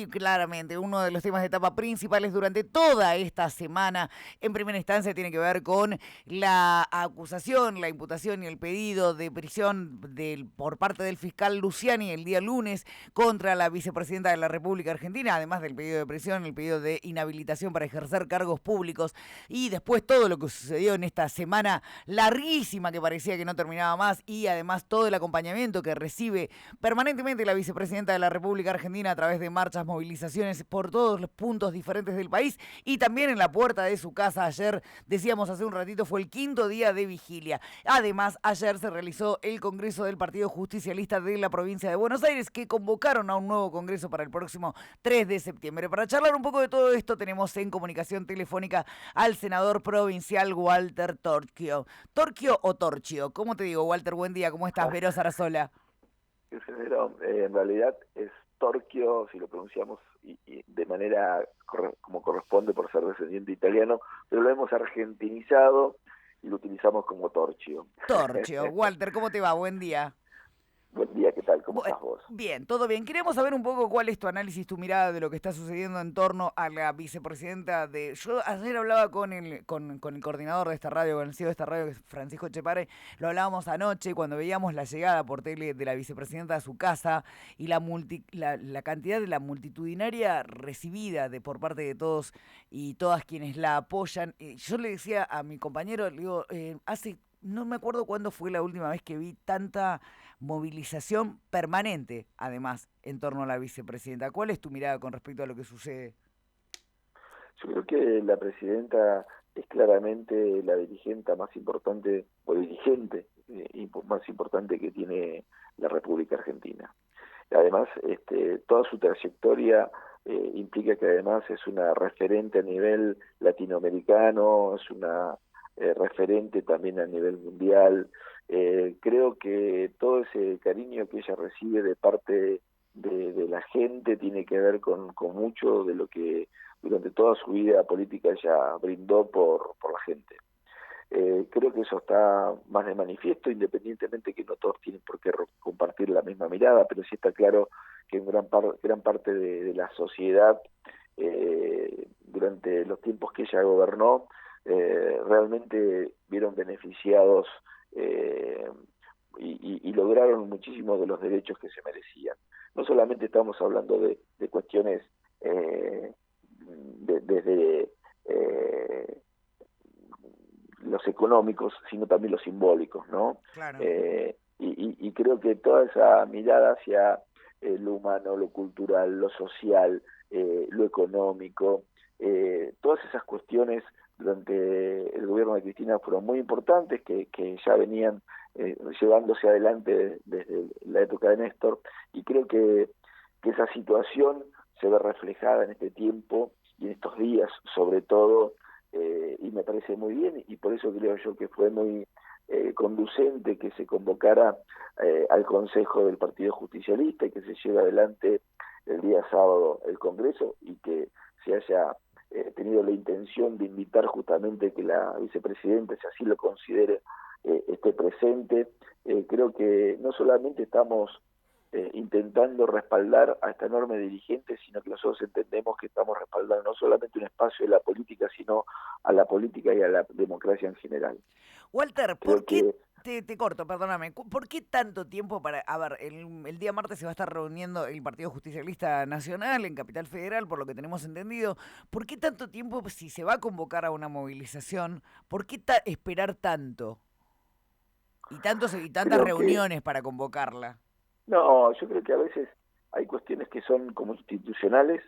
y claramente uno de los temas de etapa principales durante toda esta semana, en primera instancia, tiene que ver con la acusación, la imputación y el pedido de prisión por parte del fiscal Luciani el día lunes contra la vicepresidenta de la República Argentina, además del pedido de prisión, el pedido de inhabilitación para ejercer cargos públicos y después todo lo que sucedió en esta semana larguísima que parecía que no terminaba más y además todo el acompañamiento que recibe permanentemente la vicepresidenta de la República Argentina a través de marchas, movilizaciones por todos los puntos diferentes del país y también en la puerta de su casa. Ayer, decíamos hace un ratito, fue el quinto día de vigilia. Además, ayer se realizó el Congreso del Partido Justicialista de la provincia de Buenos Aires, que convocaron a un nuevo Congreso para el próximo 3 de septiembre. Para charlar un poco de todo esto, tenemos en comunicación telefónica al senador provincial Walter Torchio. ¿Torchio o Torchio? ¿Cómo te digo, Walter? Buen día, ¿cómo estás? Vero Sarasola. Pero, en realidad es Torquio, si lo pronunciamos y de manera como corresponde por ser descendiente italiano, pero lo hemos argentinizado y lo utilizamos como Torchio. Torchio. Walter, ¿cómo te va? Buen día. Buen día, ¿qué tal? ¿Cómo estás vos? Bien, todo bien. Queremos saber un poco cuál es tu análisis, tu mirada de lo que está sucediendo en torno a la vicepresidenta de... Yo ayer hablaba con el coordinador de esta radio, con el CEO de esta radio, que es Francisco Chepare, lo hablábamos anoche cuando veíamos la llegada por tele de la vicepresidenta a su casa y la cantidad de la multitudinaria recibida por parte de todos y todas quienes la apoyan. Yo le decía a mi compañero, le digo, no me acuerdo cuándo fue la última vez que vi tanta movilización permanente, además, en torno a la vicepresidenta. ¿Cuál es tu mirada con respecto a lo que sucede? Yo creo que la presidenta es claramente la dirigente más importante, o dirigente más importante que tiene la República Argentina. Además, toda su trayectoria implica que además es una referente a nivel latinoamericano, es una referente también a nivel mundial. Creo que todo ese cariño que ella recibe de parte de la gente tiene que ver con mucho de lo que durante toda su vida política ella brindó por la gente. Creo que eso está más de manifiesto, independientemente que no todos tienen por qué compartir la misma mirada, pero sí está claro que en gran parte de la sociedad, durante los tiempos que ella gobernó, realmente vieron beneficiados y lograron muchísimos de los derechos que se merecían. No solamente estamos hablando de cuestiones desde los económicos, sino también los simbólicos, ¿no? Claro. Y creo que toda esa mirada hacia lo humano, lo cultural, lo social, lo económico, todas esas cuestiones durante el gobierno de Cristina fueron muy importantes, que ya venían llevándose adelante desde la época de Néstor, y creo que esa situación se ve reflejada en este tiempo y en estos días, sobre todo, y me parece muy bien, y por eso creo yo que fue muy conducente que se convocara al Consejo del Partido Justicialista y que se lleve adelante el día sábado el Congreso y que se haya tenido la intención de invitar justamente que la vicepresidenta, si así lo considere, esté presente. Creo que no solamente estamos intentando respaldar a esta enorme dirigente, sino que nosotros entendemos que estamos respaldando no solamente un espacio de la política, sino a la política y a la democracia en general. Walter, ¿por Creo qué que te corto, perdóname? ¿Por qué tanto tiempo para... A ver, el día martes se va a estar reuniendo el Partido Justicialista Nacional en Capital Federal, por lo que tenemos entendido. ¿Por qué tanto tiempo si se va a convocar a una movilización? ¿Por qué esperar tanto? Y tantas creo que reuniones para convocarla. no, yo creo que a veces hay cuestiones que son como institucionales,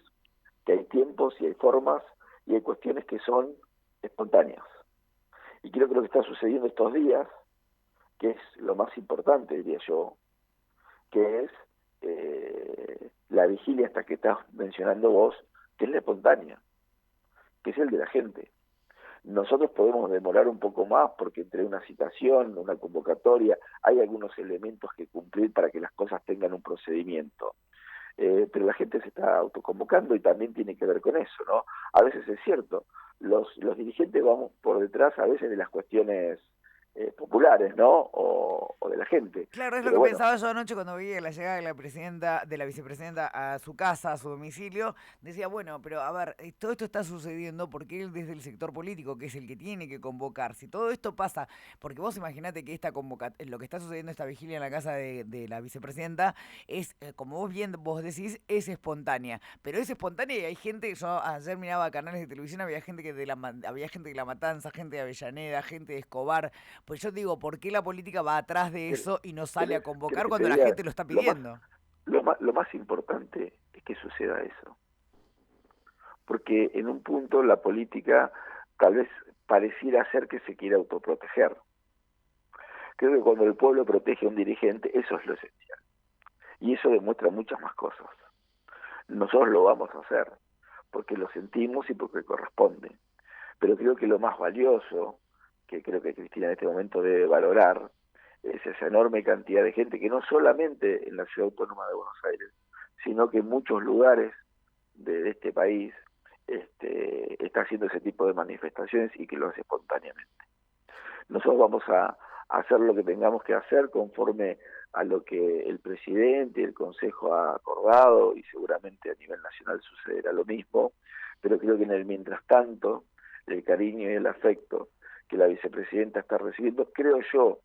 que hay tiempos y hay formas, y hay cuestiones que son espontáneas. Y creo que lo que está sucediendo estos días, que es lo más importante, diría yo, que es la vigilia hasta que estás mencionando vos, que es la espontánea, que es el de la gente. Nosotros podemos demorar un poco más porque entre una citación, una convocatoria, hay algunos elementos que cumplir para que las cosas tengan un procedimiento. Pero la gente se está autoconvocando y también tiene que ver con eso, ¿no? A veces es cierto, los dirigentes vamos por detrás a veces de las cuestiones populares, ¿no? O de la gente. Claro, es lo Pero que bueno, pensaba yo anoche cuando vi la llegada de la vicepresidenta a su casa, a su domicilio. Decía, bueno, pero a ver, todo esto está sucediendo porque él desde el sector político, que es el que tiene que convocar, si todo esto pasa, porque vos imaginate que lo que está sucediendo esta vigilia en la casa de la vicepresidenta es, como vos decís, es espontánea, pero es espontánea y hay gente, yo ayer miraba canales de televisión, había gente de La Matanza, gente de Avellaneda, gente de Escobar. Pues yo digo, ¿por qué la política va atrás de ¿querés, eso y no sale a querés convocar que te cuando la diga? gente lo está Lo más, pidiendo? lo más importante es que suceda eso. Porque en un punto la política tal vez pareciera ser que se quiere autoproteger. Creo que cuando el pueblo protege a un dirigente, eso es lo esencial. Y eso demuestra muchas más cosas. Nosotros lo vamos a hacer, porque lo sentimos y porque corresponde. Pero creo que lo más valioso, que creo que Cristina en este momento debe valorar, es esa enorme cantidad de gente que no solamente en la Ciudad Autónoma de Buenos Aires, sino que en muchos lugares de este país está haciendo ese tipo de manifestaciones y que lo hace espontáneamente. Nosotros vamos a hacer lo que tengamos que hacer conforme a lo que el presidente y el Consejo ha acordado, y seguramente a nivel nacional sucederá lo mismo, pero creo que en el mientras tanto, el cariño y el afecto que la vicepresidenta está recibiendo, creo yo,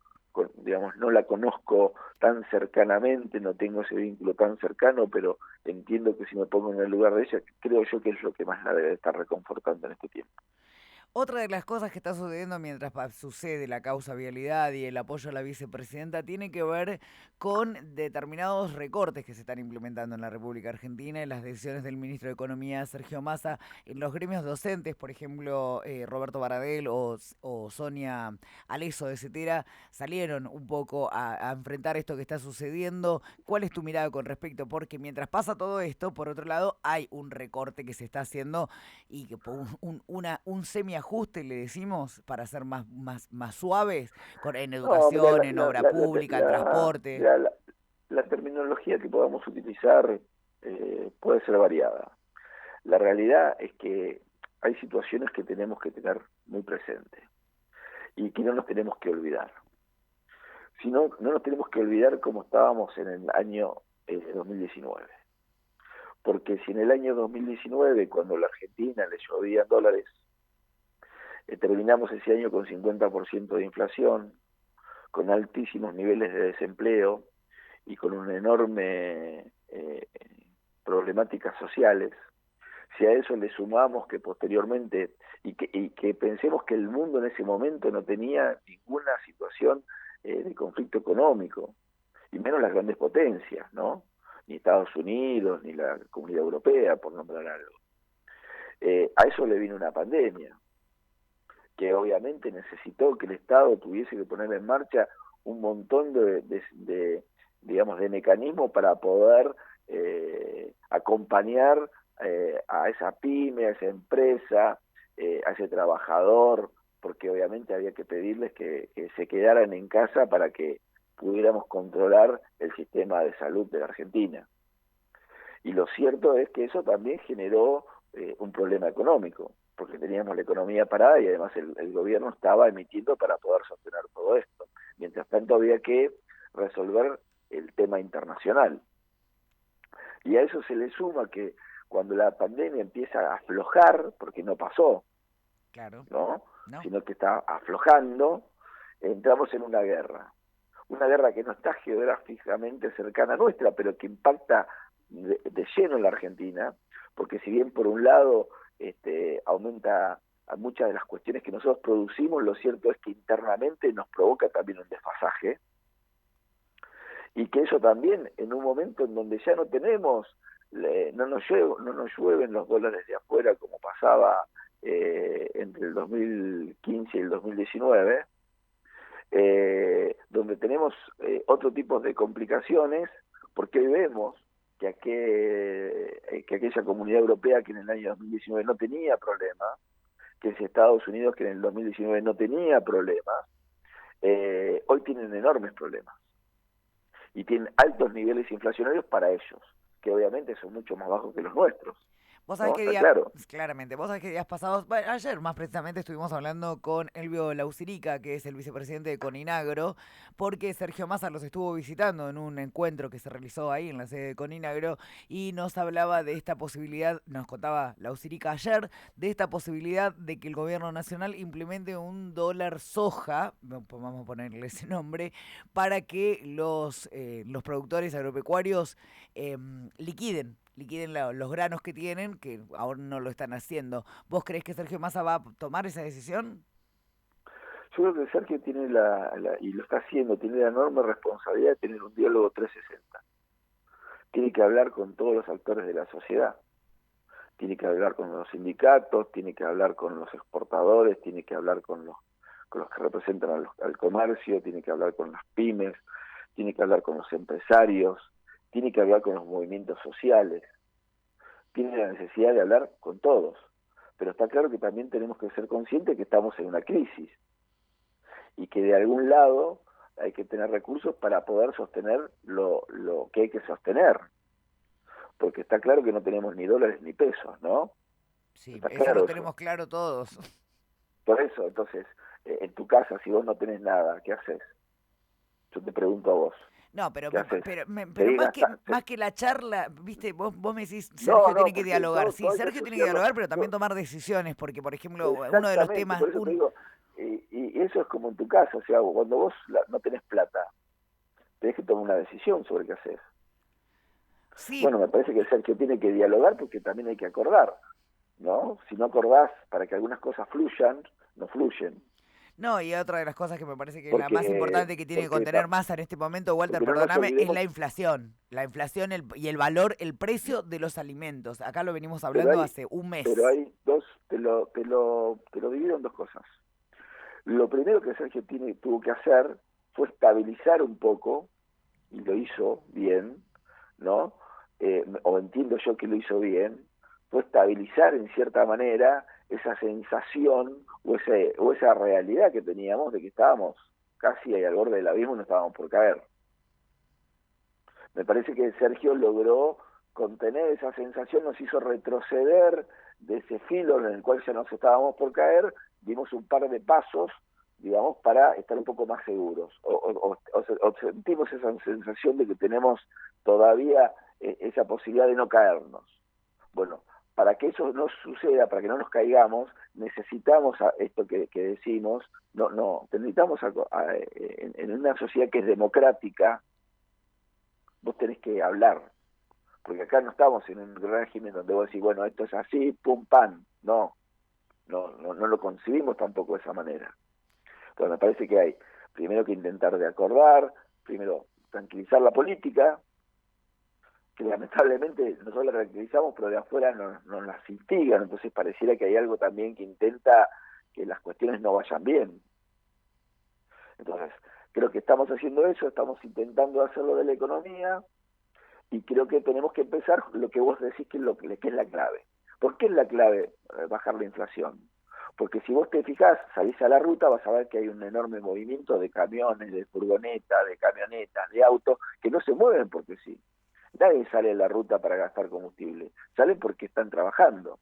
digamos, no la conozco tan cercanamente, no tengo ese vínculo tan cercano, pero entiendo que si me pongo en el lugar de ella, creo yo que es lo que más la debe estar reconfortando en este tiempo. Otra de las cosas que está sucediendo mientras sucede la causa vialidad y el apoyo a la vicepresidenta tiene que ver con determinados recortes que se están implementando en la República Argentina y las decisiones del ministro de Economía, Sergio Massa, en los gremios docentes, por ejemplo, Roberto Baradel o Sonia Aleso de Cetera, salieron un poco a enfrentar esto que está sucediendo. ¿Cuál es tu mirada con respecto? Porque mientras pasa todo esto, por otro lado, hay un recorte que se está haciendo y que por un semiajuste le decimos para ser más suaves en No, mira, educación, en obra pública, en transporte. mira, la terminología que podamos utilizar puede ser variada. La realidad es que hay situaciones que tenemos que tener muy presentes y que no nos tenemos que olvidar. Si no, no nos tenemos que olvidar cómo estábamos en el año 2019. Porque si en el año 2019, cuando la Argentina le llovían dólares, terminamos ese año con 50% de inflación, con altísimos niveles de desempleo y con una enorme problemáticas sociales. Si a eso le sumamos que posteriormente, y que pensemos que el mundo en ese momento no tenía ninguna situación de conflicto económico, y menos las grandes potencias, ¿no? Ni Estados Unidos, ni la Comunidad Europea, por nombrar algo. A eso le vino una pandemia, que obviamente necesitó que el Estado tuviese que poner en marcha un montón digamos, de mecanismos para poder acompañar a esa pyme, a esa empresa, a ese trabajador, porque obviamente había que pedirles que se quedaran en casa para que pudiéramos controlar el sistema de salud de la Argentina. Y lo cierto es que eso también generó un problema económico, porque teníamos la economía parada y además el gobierno estaba emitiendo para poder sostener todo esto. Mientras tanto había que resolver el tema internacional. Y a eso se le suma que cuando la pandemia empieza a aflojar, porque no pasó, Claro, ¿no? ¿no? Sino que está aflojando, entramos en una guerra que no está geográficamente cercana a nuestra, pero que impacta de lleno en la Argentina, porque si bien por un lado aumenta a muchas de las cuestiones que nosotros producimos, lo cierto es que internamente nos provoca también un desfasaje, y que eso también en un momento en donde ya no tenemos, no nos llueven los dólares de afuera como pasaba entre el 2015 y el 2019, donde tenemos otro tipo de complicaciones, porque hoy vemos que aquella comunidad europea que en el año 2019 no tenía problemas, que es Estados Unidos que en el 2019 no tenía problemas, hoy tienen enormes problemas y tienen altos niveles inflacionarios para ellos, que obviamente son mucho más bajos que los nuestros. Vos sabés ¿no? que Está claro. claramente, vos sabés que días pasados, bueno, ayer más precisamente estuvimos hablando con Elvio Lausirica, que es el vicepresidente de Coninagro, porque Sergio Massa los estuvo visitando en un encuentro que se realizó ahí en la sede de Coninagro y nos hablaba de esta posibilidad, nos contaba Lausirica ayer, de esta posibilidad de que el gobierno nacional implemente un dólar soja, vamos a ponerle ese nombre, para que los productores agropecuarios liquiden los granos que tienen, que aún no lo están haciendo. ¿Vos creés que Sergio Massa va a tomar esa decisión? Yo creo que Sergio tiene y lo está haciendo, tiene la enorme responsabilidad de tener un diálogo 360. Tiene que hablar con todos los actores de la sociedad. Tiene que hablar con los sindicatos, tiene que hablar con los exportadores, tiene que hablar con los que representan al comercio, tiene que hablar con las pymes, tiene que hablar con los empresarios, tiene que hablar con los movimientos sociales, tiene la necesidad de hablar con todos. Pero está claro que también tenemos que ser conscientes que estamos en una crisis y que de algún lado hay que tener recursos para poder sostener lo que hay que sostener. Porque está claro que no tenemos ni dólares ni pesos, ¿no? Sí, Está eso lo claro eso. tenemos claro todos. Por eso, entonces, en tu casa, si vos no tenés nada, ¿qué haces? Yo te pregunto a vos, No, pero ¿qué haces? pero ¿Seguís gastando? más que la charla, viste, vos me decís No, Sergio no, tiene que porque dialogar. Sí, todo hay que Sergio tiene que asociarlo. dialogar, pero también tomar decisiones, porque por ejemplo, uno de los Exactamente, temas, por eso te digo, y eso es como en tu casa, o sea, cuando vos no tenés plata, tenés que tomar una decisión sobre qué haces. sí. Bueno, me parece que Sergio tiene que dialogar porque también hay que acordar, ¿no? Si no acordás para que algunas cosas fluyan, no fluyen. No, y otra de las cosas que me parece que es la más Porque, importante que tiene que porque, contener Massa en este momento, Walter, porque no nos perdóname, es olvidemos, la inflación. La inflación y el valor, el precio de los alimentos. Acá lo venimos pero hablando hay, hace un pero mes. hay dos, te lo divido en dos cosas. Lo primero que Sergio tuvo que hacer fue estabilizar un poco, y lo hizo bien, ¿no? O entiendo yo que lo hizo bien, fue estabilizar en cierta manera esa sensación o esa realidad que teníamos de que estábamos casi ahí al borde del abismo y no estábamos por caer. Me parece que Sergio logró contener esa sensación, nos hizo retroceder de ese filo en el cual ya nos estábamos por caer, dimos un par de pasos, digamos, para estar un poco más seguros. O sentimos esa sensación de que tenemos todavía esa posibilidad de no caernos. Bueno, para que eso no suceda, para que no nos caigamos, necesitamos esto que decimos, necesitamos en una sociedad que es democrática, vos tenés que hablar, porque acá no estamos en un régimen donde vos decís, bueno, esto es así, pum, pam, no lo concibimos tampoco de esa manera. Entonces me parece que hay primero que intentar de acordar, primero tranquilizar la política, que lamentablemente nosotros la caracterizamos, pero de afuera nos las instigan, entonces pareciera que hay algo también que intenta que las cuestiones no vayan bien. Entonces, creo que estamos haciendo eso, estamos intentando hacerlo de la economía, y creo que tenemos que empezar lo que vos decís que que es la clave. ¿Por qué es la clave bajar la inflación? Porque si vos te fijás, salís a la ruta, vas a ver que hay un enorme movimiento de camiones, de furgonetas, de camionetas, de autos, que no se mueven porque sí. Nadie sale a la ruta para gastar combustible, salen porque están trabajando.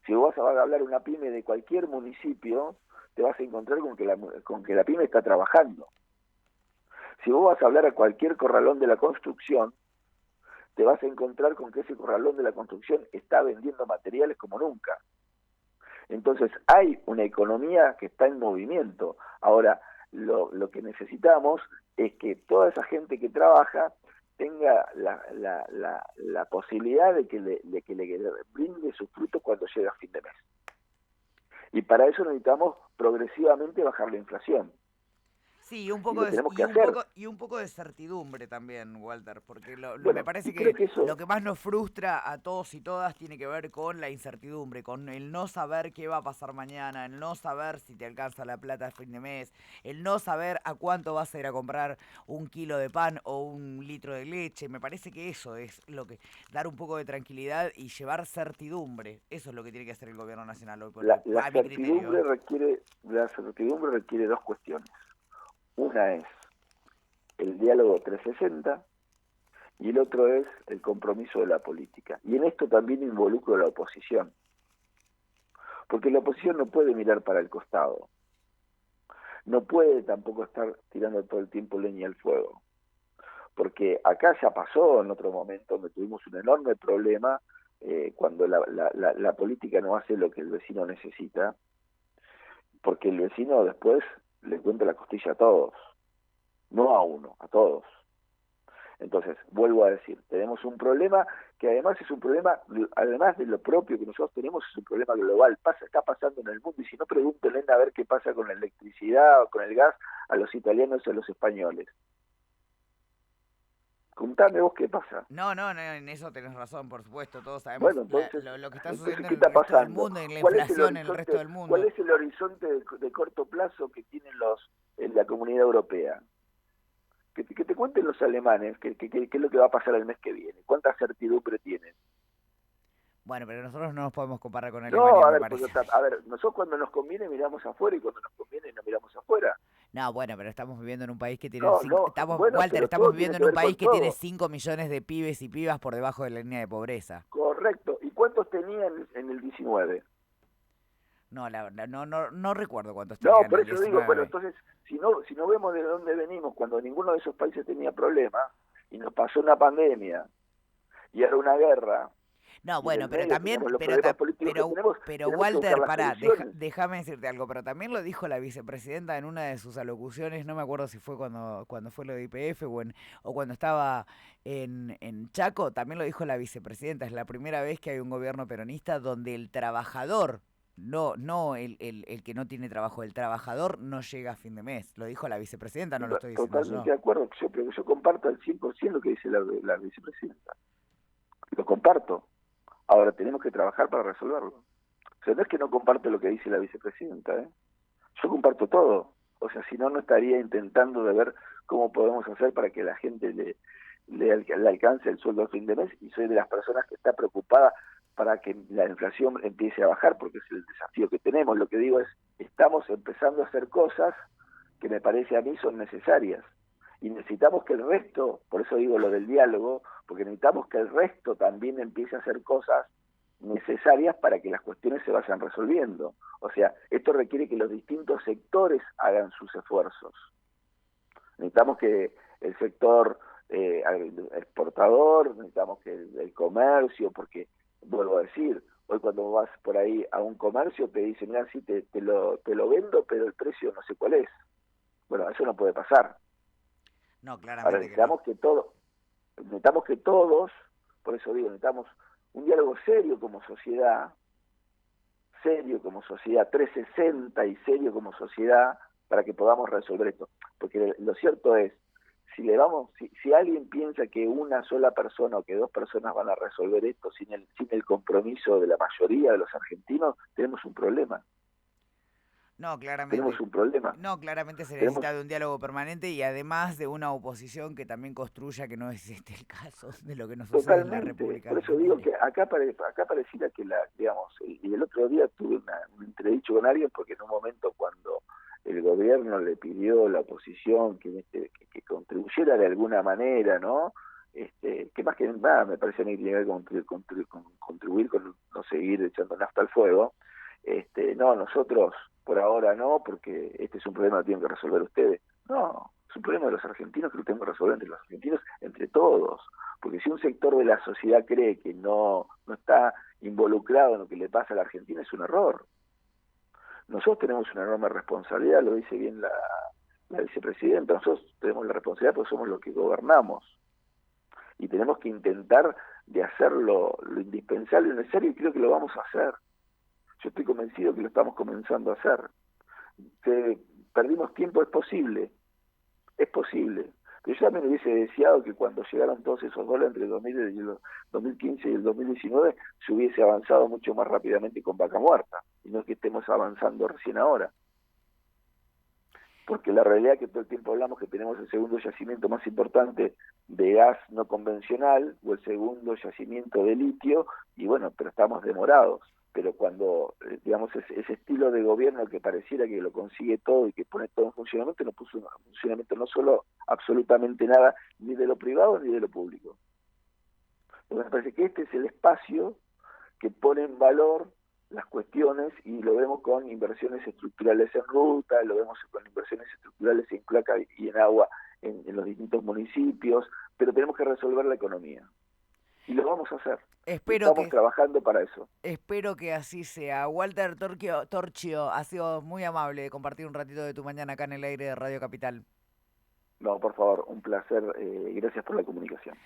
Si vos vas a hablar una pyme de cualquier municipio, te vas a encontrar con que la pyme está trabajando. Si vos vas a hablar a cualquier corralón de la construcción, te vas a encontrar con que ese corralón de la construcción está vendiendo materiales como nunca. Entonces hay una economía que está en movimiento. Ahora, lo que necesitamos es que toda esa gente que trabaja tenga la posibilidad de que le brinde sus frutos cuando llegue a fin de mes. Y para eso necesitamos progresivamente bajar la inflación. Sí, un Y poco lo de, tenemos que hacer. y un poco de certidumbre también, Walter, porque me Bueno, parece y creo que que lo eso, que más nos frustra a todos y todas tiene que ver con la incertidumbre, con el no saber qué va a pasar mañana, el no saber si te alcanza la plata a fin de mes, el no saber a cuánto vas a ir a comprar un kilo de pan o un litro de leche. Me parece que eso es lo que dar un poco de tranquilidad y llevar certidumbre. Eso es lo que tiene que hacer el gobierno nacional hoy por hoy, a mi criterio, ¿eh? la certidumbre requiere dos cuestiones. Una es el diálogo 360 y el otro es el compromiso de la política. Y en esto también involucro a la oposición, porque la oposición no puede mirar para el costado, no puede tampoco estar tirando todo el tiempo leña al fuego, porque acá ya pasó en otro momento donde tuvimos un enorme problema cuando la política no hace lo que el vecino necesita, porque el vecino después le cuenta la costilla a todos, no a uno, a todos. Entonces, vuelvo a decir, tenemos un problema que además es un problema, además de lo propio que nosotros tenemos, es un problema global, está pasando en el mundo, y si no, pregúntenle a ver qué pasa con la electricidad o con el gas a los italianos y a los españoles. Contame vos qué pasa. No, en eso tenés razón, por supuesto, todos sabemos Bueno, entonces, lo que está sucediendo ¿qué en el está resto del pasando? mundo y en la ¿Cuál es el inflación en el resto horizonte, del cuál mundo. es el horizonte de corto plazo que tienen en la Comunidad Europea? Que te cuenten los alemanes qué es lo que va a pasar el mes que viene, cuánta certidumbre tienen. Bueno, pero nosotros no nos podemos comparar con No, Alemania, a me ver, parece. nosotros cuando nos conviene miramos afuera y cuando nos conviene no miramos afuera. No, bueno, pero estamos viviendo en un país que tiene No, no, bueno, Walter, pero estamos todo tiene viviendo que en un ver país con que tiene todo. 5 millones de pibes y pibas por debajo de la línea de pobreza. Correcto. ¿Y cuántos tenían en el 19? No, la verdad, no recuerdo cuántos No, tenían en por el eso digo, bueno, 19. entonces, si no vemos de dónde venimos, cuando ninguno de esos países tenía problemas, y nos pasó una pandemia, y era una guerra, No, y en bueno, el pero medio también, teníamos los problemas políticos que tenemos, pero tenemos que buscar Walter, las pará, soluciones. déjame decirte algo, pero también lo dijo la vicepresidenta en una de sus alocuciones, no me acuerdo si fue cuando fue lo de IPF o cuando estaba en Chaco, también lo dijo la vicepresidenta, es la primera vez que hay un gobierno peronista donde el trabajador, no el que no tiene trabajo, el trabajador no llega a fin de mes, lo dijo la vicepresidenta, no lo estoy diciendo Totalmente yo. de acuerdo, yo comparto al 100% lo que dice la vicepresidenta. Lo comparto. Ahora tenemos que trabajar para resolverlo. O sea, no es que no comparto lo que dice la vicepresidenta, ¿eh? Yo comparto todo. O sea, si no, no estaría intentando de ver cómo podemos hacer para que la gente le alcance el sueldo a fin de mes, y soy de las personas que está preocupada para que la inflación empiece a bajar, porque es el desafío que tenemos. Lo que digo es, estamos empezando a hacer cosas que me parece a mí son necesarias. Y necesitamos que el resto, por eso digo lo del diálogo, porque necesitamos que el resto también empiece a hacer cosas necesarias para que las cuestiones se vayan resolviendo. O sea, esto requiere que los distintos sectores hagan sus esfuerzos. Necesitamos que el sector exportador, necesitamos que el comercio, porque, vuelvo a decir, hoy cuando vas por ahí a un comercio te dicen, mira, sí, te lo vendo, pero el precio no sé cuál es. Bueno, eso no puede pasar. No, Ahora claramente que no. necesitamos que todos, por eso digo, necesitamos un diálogo serio como sociedad 360 y serio como sociedad, para que podamos resolver esto. Porque lo cierto es, si alguien piensa que una sola persona o que dos personas van a resolver esto sin el compromiso de la mayoría de los argentinos, tenemos un problema. No, Tenemos claramente. un problema. No, claramente se Tenemos necesita de un diálogo permanente y además de una oposición que también construya, que no es este el caso de lo que nos sucede en la Totalmente, República por eso digo Argentina. que acá pareciera que y el otro día tuve un entredicho con alguien, porque en un momento cuando el gobierno le pidió a la oposición que contribuyera de alguna manera, ¿no? Que más que nada me parece a mí que tiene que ver con contribuir con no seguir echando nafta al fuego. No, nosotros por ahora no, porque este es un problema que tienen que resolver ustedes. No, es un problema de los argentinos que lo tenemos que resolver entre los argentinos, entre todos. Porque si un sector de la sociedad cree que no está involucrado en lo que le pasa a la Argentina, es un error. Nosotros tenemos una enorme responsabilidad, lo dice bien la vicepresidenta, nosotros tenemos la responsabilidad porque somos los que gobernamos. Y tenemos que intentar de hacer lo indispensable y lo necesario, y creo que lo vamos a hacer. Yo estoy convencido que lo estamos comenzando a hacer. Que perdimos tiempo, es posible. Pero yo también hubiese deseado que cuando llegaron todos esos dólares entre el 2015 y el 2019 se hubiese avanzado mucho más rápidamente con Vaca Muerta, y no que estemos avanzando recién ahora. Porque la realidad es que todo el tiempo hablamos que tenemos el segundo yacimiento más importante de gas no convencional, o el segundo yacimiento de litio, y bueno, pero estamos demorados. Pero cuando, digamos, ese estilo de gobierno que pareciera que lo consigue todo y que pone todo en funcionamiento, no puso en funcionamiento no solo absolutamente nada, ni de lo privado ni de lo público. Porque me parece que este es el espacio que pone en valor las cuestiones y lo vemos con inversiones estructurales en ruta, lo vemos con inversiones estructurales en cloaca y en agua en los distintos municipios, pero tenemos que resolver la economía. Y lo vamos a hacer. Espero Estamos que, trabajando para eso. espero que así sea. Walter Torchio, ha sido muy amable de compartir un ratito de tu mañana acá en el aire de Radio Capital. No, por favor, un placer y gracias por la comunicación.